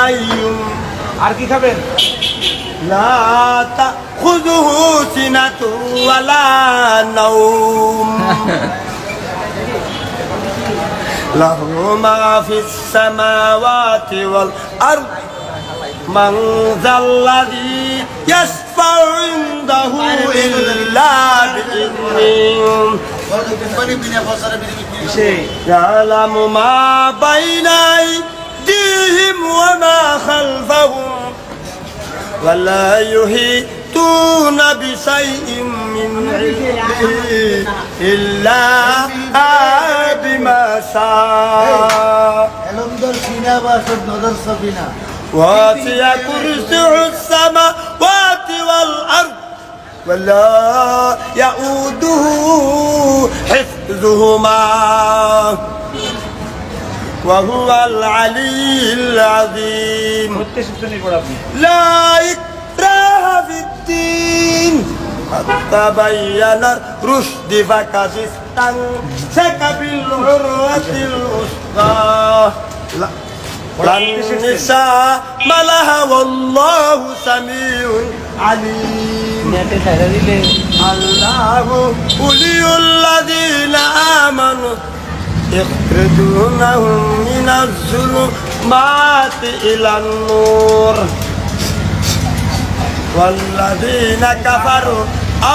হাইয়ুম আর কি খাবেন? লা তাখুযুহু সিনাতু ওয়ালা নাওম লাহু মা ফিস সামাওয়াতি ওয়াল আরদ মান যাল্লাযী ইয়াশফাউ ইনদাহু ইল্লা বিইذনিহি ইয়ালামু মা বাইনা আইদিহিম ওয়া মা খালফাহুম ওয়া লা ইউহিতুনা বিশাইইন মিন ইলমিহি ইল্লা বিমা শাআ واسع كرسيه السماوات والأرض ولا يؤوده حفظهما وهو العلي العظيم لا إكراه في الدين قد تبين الرشد فقد استمسك بالعروة الوثقى النساء ملها والله سميع عليم الله ولي الذين آمنوا يخرجونهم من الظلمات إلى النور والذين كفروا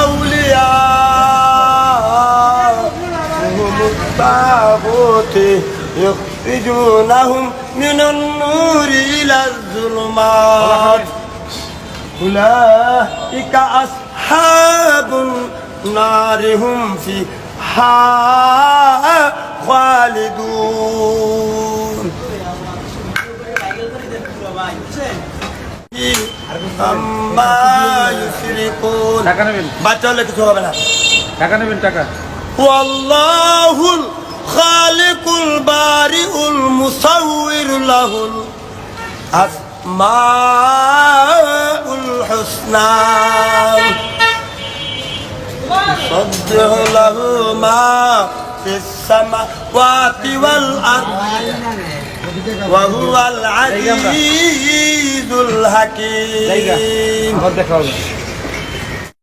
أولياءهم الطاغوت يخرجونهم من النور إلى الظلمات أولئك أصحاب النار هم فيها خالدون أما يشركون বাচ্চা হলে কিছু হবে না টাকা নেবেন টাকা والله الخالق البارئ المصور له الأسماء الحسنى يسبح له ما في السماوات والأرض وهو العزيز الحكيم